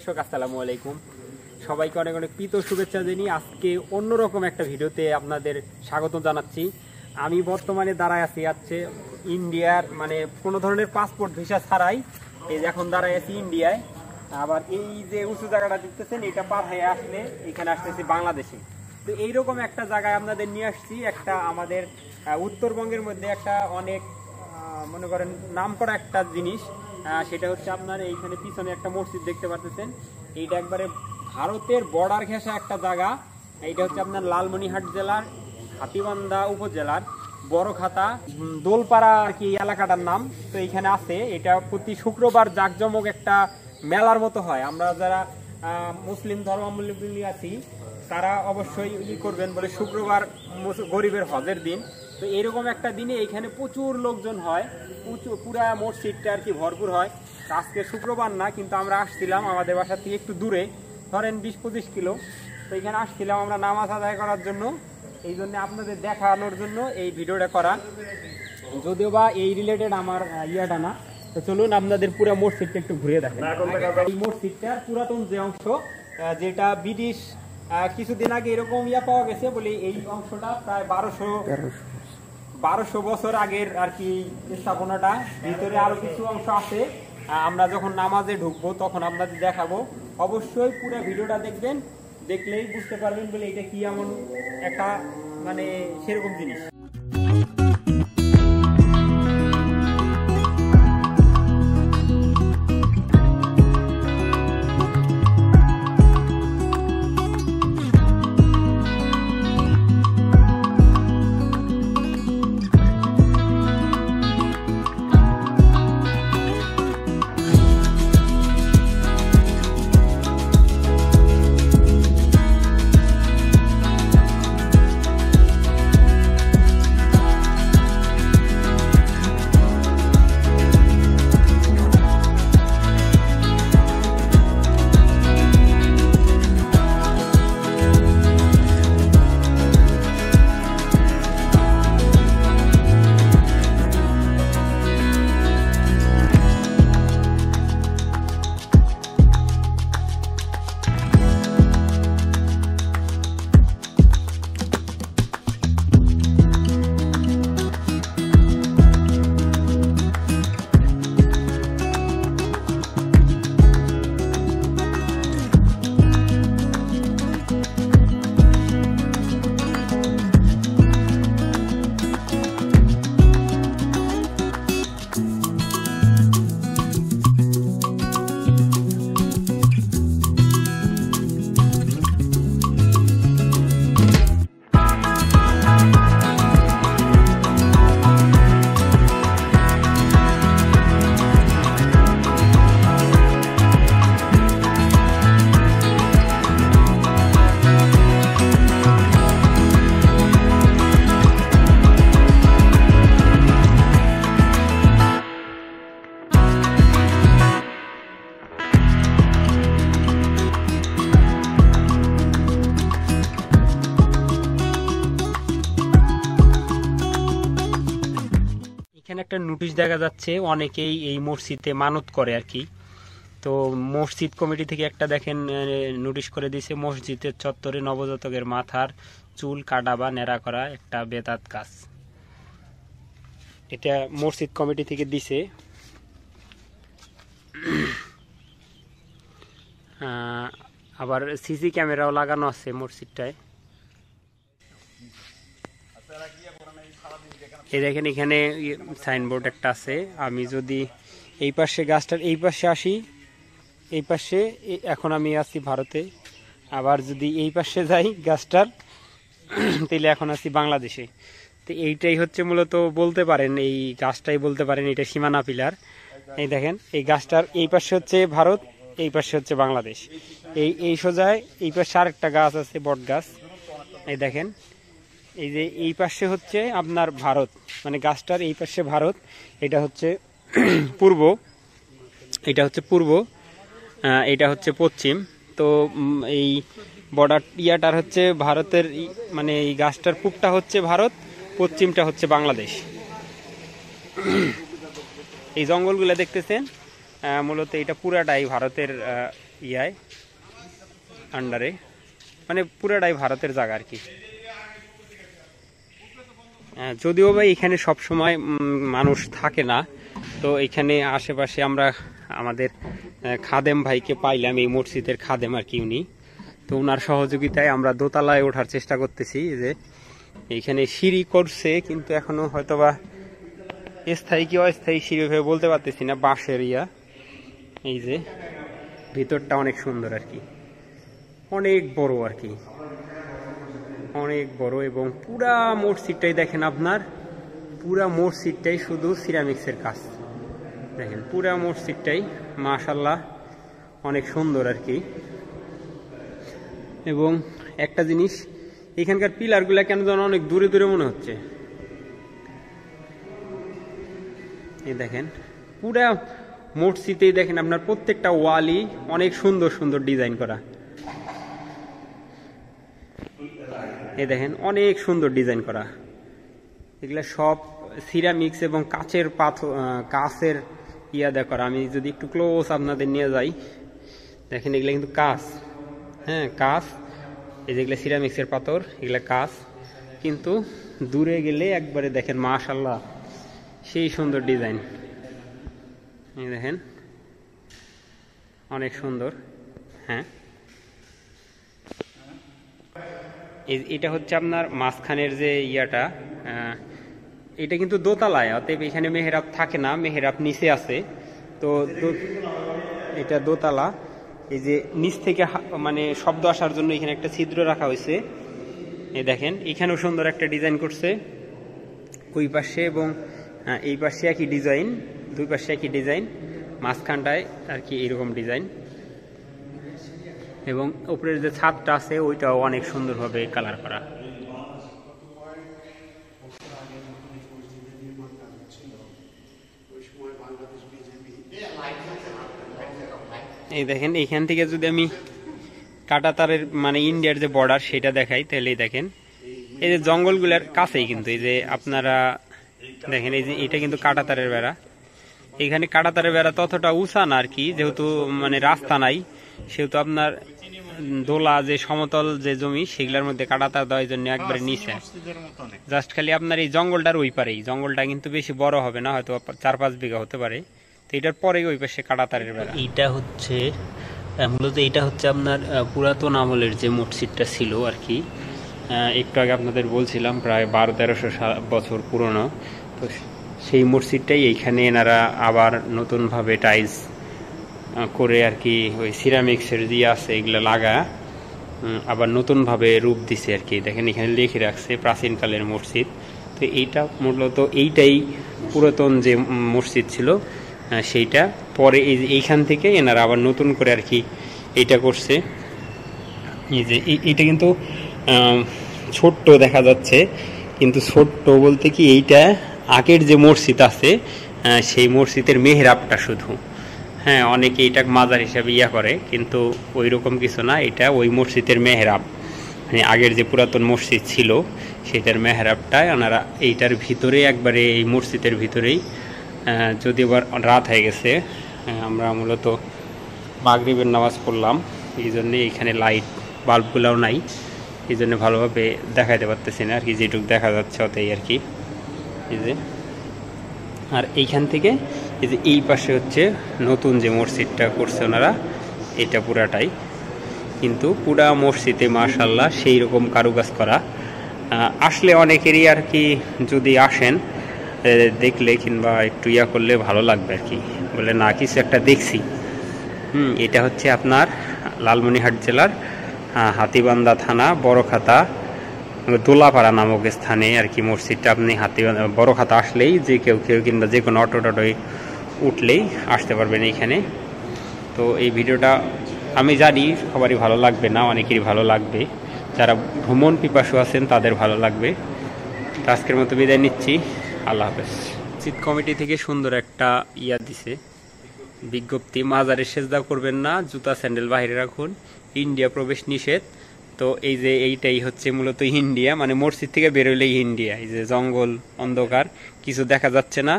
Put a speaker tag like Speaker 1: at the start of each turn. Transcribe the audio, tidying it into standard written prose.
Speaker 1: দর্শক আসসালামু আলাইকুম, সবাইকে অনেক অনেক প্রীত শুভেচ্ছা জানিয়ে আজকে অন্যরকম একটা ভিডিওতে আপনাদের স্বাগত জানাচ্ছি। আমি বর্তমানে দাঁড়ায় আছি ইন্ডিয়ার, মানে কোনো ধরনের পাসপোর্ট ভিসা ছাড়াই এই যে এখন দাঁড়ায় আছি ইন্ডিয়ায়। আবার এই যে উঁচু জায়গাটা দেখতেছেন, এটা পার হয়ে আসলে এখানে আসতেছি বাংলাদেশে। তো এইরকম একটা জায়গায় আপনাদের নিয়ে আসছি, একটা আমাদের উত্তরবঙ্গের মধ্যে একটা অনেক মনে করেন নাম করা একটা জিনিস। সেটা হচ্ছে আপনার এইখানে পিছনে একটা মসজিদ দেখতে পাচ্ছেন। এইটা একবারে ভারতের বর্ডার ঘেঁষা একটা জায়গা। এইটা হচ্ছে আপনার লালমনিরহাট জেলার হাতীবান্ধা উপজেলার বড়খাতা দোলপাড়া আর কি এলাকাটার নাম। তো এইখানে আছে, এটা প্রতি শুক্রবার জাঁকজমক একটা মেলার মতো হয়। আমরা যারা মুসলিম ধর্মাবলম্বী আছি তারা অবশ্যই করবেন বলে শুক্রবার গরিবের হজের দিন। তো এরকম একটা দিনে এখানে প্রচুর লোকজন হয়, পুরা মসজিদটা আর কি ভরপুর হয়। আজকে শুক্রবার না, কিন্তু আমরা আসছিলাম আমাদের বাসা থেকে একটু দূরে, ধরেন 20-25 কিলো। তো এখানে আসছিলাম আমরা নামাজ আদায় করার জন্য, এই জন্য আপনাদের দেখানোর জন্য এই ভিডিওটা করা। যদিও বা এই রিলেটেড আমার ইয়াটা না। তো চলুন আপনাদের পুরো মসজিদটা একটু ঘুরে দেখেন। এই মসজিদটার পুরাতন যে অংশ, যেটা ব্রিটিশ কিছুদিন আগে এরকম পাওয়া গেছে বলে এই অংশটা প্রায় 1200 বছর আগের আর কি স্থাপনাটা। ভিতরে আরো কিছু অংশ আছে, আমরা যখন নামাজে ঢুকবো তখন আপনাদের দেখাবো। অবশ্যই পুরো ভিডিওটা দেখবেন, দেখলেই বুঝতে পারবেন বলে এটা কি এমন একটা মানে সেরকম জিনিস। এখানে একটা নোটিশ দেখা যাচ্ছে, অনেকেই এই মসজিদে মানত করে আর কি। তো মসজিদ কমিটি থেকে একটা দেখেন নোটিশ করে দিয়েছে, মসজিদের চত্বরে নবজাতকের মাথার চুল কাটা বা ন্যাড়া করা একটা বেদাত কাজ। এটা মসজিদ কমিটি থেকে দিছে। আবার সিসি ক্যামেরাও লাগানো আছে মসজিদটায়। এই দেখেন এখানে সাইনবোর্ড একটা আছে। আমি যদি এই পাশে গাছটার এই পাশে আসি, এই পাশে এখন আমি আছি ভারতে, আবার যদি এই পাশে যাই গাছটার তাহলে এখন আছি বাংলাদেশে। তো এইটাই হচ্ছে মূলত বলতে পারেন, এই গাছটাই বলতে পারেন এটা সীমানা পিলার। এই দেখেন এই গাছটার এই পাশে হচ্ছে ভারত, এই পাশে হচ্ছে বাংলাদেশ। এই সোজায় এই পাশে আরেকটা গাছ আছে, বট গাছ। এই দেখেন এই যে এই পাশে হচ্ছে আপনার ভারত, মানে গাছটার এই পাশে ভারত, এটা হচ্ছে পূর্ব, এটা হচ্ছে পূর্ব, এটা হচ্ছে পশ্চিম। তো এই বর্ডার ইয়াটার হচ্ছে ভারতের, মানে এই গাছটার পূবটা হচ্ছে ভারত, পশ্চিমটা হচ্ছে বাংলাদেশ। এই জঙ্গলগুলো দেখতেছেন, মূলত এটা পুরাটাই ভারতের ইয়ায় আন্ডারে, মানে পুরাটাই ভারতের জায়গা আর কি। যদিও ভাই এখানে সব সময় মানুষ থাকে না, তো এখানে আশেপাশে আমরা আমাদের খাদেম ভাইকে পাইলাম, এই মসজিদের খাদেম আর কি উনি, তো ওনার সহযোগিতায় আমরা দোতলায় ওঠার চেষ্টা করতেছি। যে এইখানে সিঁড়ি করছে, কিন্তু এখনো হয়তোবা স্থায়ী কি অস্থায়ী সিঁড়ি ভেবে বলতে পারতেছি না, বাঁশের ইয়া। এই যে ভিতরটা অনেক সুন্দর আর কি, অনেক বড় আর কি, অনেক বড়। এবং পুরা মসজিদটাই দেখেন, আপনার পুরা মসজিদটাই শুধু সিরামিক্সের কাজ। দেখেন পুরা মসজিদটাই মাশাআল্লাহ অনেক সুন্দর আর কি। এবং একটা জিনিস, এখানকার পিলারগুলা কেন যেন অনেক দূরে দূরে মনে হচ্ছে। এই দেখেন পুরা মসজিদেই দেখেন আপনার প্রত্যেকটা ওয়ালই অনেক সুন্দর সুন্দর ডিজাইন করা। এই দেখেন অনেক সুন্দর ডিজাইন করা, এগুলা সব সিরামিক্স এবং কাচের পাথর, কাচের ইয়া করা। আমি যদি একটু ক্লোজ আপনাদের নিয়ে যাই, দেখেন এগুলা কিন্তু কাচ, হ্যাঁ কাচ। এই যেগুলা সিরামিক্সের পাথর, এগুলা কাচ, কিন্তু দূরে গেলে একবারে দেখেন মাশাআল্লাহ সেই সুন্দর ডিজাইন। এই দেখেন অনেক সুন্দর। হ্যাঁ এটা হচ্ছে আপনার মাঝখানের যে ইয়াটা, এটা কিন্তু দোতলায়, অতএব এখানে মেহরাব থাকে না, মেহরাব নিচে আছে। তো এটা দোতলা। এই যে নিচ থেকে মানে শব্দ আসার জন্য এখানে একটা ছিদ্র রাখা হয়েছে। এই দেখেন এখানেও সুন্দর একটা ডিজাইন করছে, ওই পাশে এবং এই পাশে একই ডিজাইন, দুই পাশে একই ডিজাইন, মাঝখানটায় আর কি এরকম ডিজাইন। এবং উপরের যে ছাদটা আছে ওইটাও অনেক সুন্দরভাবে কালার করা। এই দেখেন এইখান থেকে যদি আমি কাঁটাতারের মানে ইন্ডিয়ার যে বর্ডার সেটা দেখাই, তাহলে দেখেন এই যে জঙ্গলগুলোর কাছেই কিন্তু এই যে আপনারা দেখেন, এই যে এটা কিন্তু কাঁটাতারের বেড়া। এখানে কাঁটাতারের বেড়া ততটা উঁচা না আর কি, যেহেতু মানে রাস্তা নাই, সেহেতু আপনার দোলা যে সমতল যে জমি সেগুলোর মধ্যে কাঁটাতার দেওয়ার জন্য একবারে নিচে জাস্ট খালি আপনার এই জঙ্গলটার ওই পারেই। জঙ্গলটা কিন্তু বেশি বড় হবে না, হয়তো 4-5 বিঘা হতে পারে। তো এটার পরেই ওই পাশে কাঁটাতারের বেড়া। এইটা হচ্ছে মূলত এটা হচ্ছে আপনার পুরাতন আমলের যে মসজিদটা ছিল আর কি। একটু আগে আপনাদের বলছিলাম প্রায় 1200-1300 বছর পুরনো। তো সেই মসজিদটাই এইখানে এনারা আবার নতুনভাবে টাইলস করে আর কি ওই সিরামিক্সের দিয়ে আছে এগুলো লাগা আবার নতুনভাবে রূপ দিছে আর কি। দেখেন এখানে লিখে রাখছে প্রাচীনকালের মসজিদ। তো এইটা মূলত এইটাই পুরাতন যে মসজিদ ছিল সেইটা, পরে এইখান থেকে এনারা আবার নতুন করে আর কি এইটা করছে। এই যে এইটা কিন্তু ছোট্ট দেখা যাচ্ছে, কিন্তু ছোট্ট বলতে কি এইটা আগের যে মসজিদ আছে সেই মসজিদের মেহরাবটা শুধু। হ্যাঁ অনেকে এটা মাজার হিসাবে ইয়া করে, কিন্তু ওই রকম কিছু না, এটা ওই মসজিদের মেহরাব, মানে আগের যে পুরাতন মসজিদ ছিল সেটার মেহরাবটায় ওনারা এইটার ভিতরে একবারে এই মসজিদের ভিতরেই, যদিও রাত হয়ে গেছে, আমরা মূলত মাগরিবের নামাজ পড়লাম, এই জন্যে এখানে লাইট বাল্বগুলোও নাই, এই জন্য ভালোভাবে দেখাইতে পারতেছি না আর কি, যেটুকু দেখা যাচ্ছে ওতেই আর কি। এই যে আর এইখান থেকে এই যে এই পাশে হচ্ছে নতুন যে মসজিদটা করছে ওনারা, এটা পুরাটাই কিন্তু পুরা মসজিদে মাশাআল্লাহ সেই রকম কারুকাজ করা। আসলে অনেকেরই আর কি যদি আসেন দেখলে কিংবা একটু ইয়া করলে ভালো লাগবে আর কি, বলে না কিছু একটা দেখছি। এটা হচ্ছে আপনার লালমনিরহাট জেলার হাতীবান্ধা থানা বড়খাতা দোলাপাড়া নামক স্থানে আর কি মসজিদটা। আপনি বড়খাতা আসলেই যে কেউ কিংবা যে কোনো অটো টটোয় উঠলেই আসতে পারবেন এইখানে। তো এই ভিডিওটা আমি জানি সবারই ভালো লাগবে না, অনেকেরই ভালো লাগবে, যারা ভ্রমণ পিপাসু আছেন তাদের ভালো লাগবে। তো আজকের মতো বিদায় নিচ্ছি, আল্লাহ হাফেজ। মসজিদ কমিটি থেকে সুন্দর একটা ইয়া দিছে বিজ্ঞপ্তি, মাজারে সেজদা করবেন না, জুতা স্যান্ডেল বাইরে রাখুন, ইন্ডিয়া প্রবেশ নিষেধ। তো এই যে এইটাই হচ্ছে মূলত ইন্ডিয়া, মানে মসজিদ থেকে বেরোলেই ইন্ডিয়া। এই যে জঙ্গল অন্ধকার, কিছু দেখা যাচ্ছে না,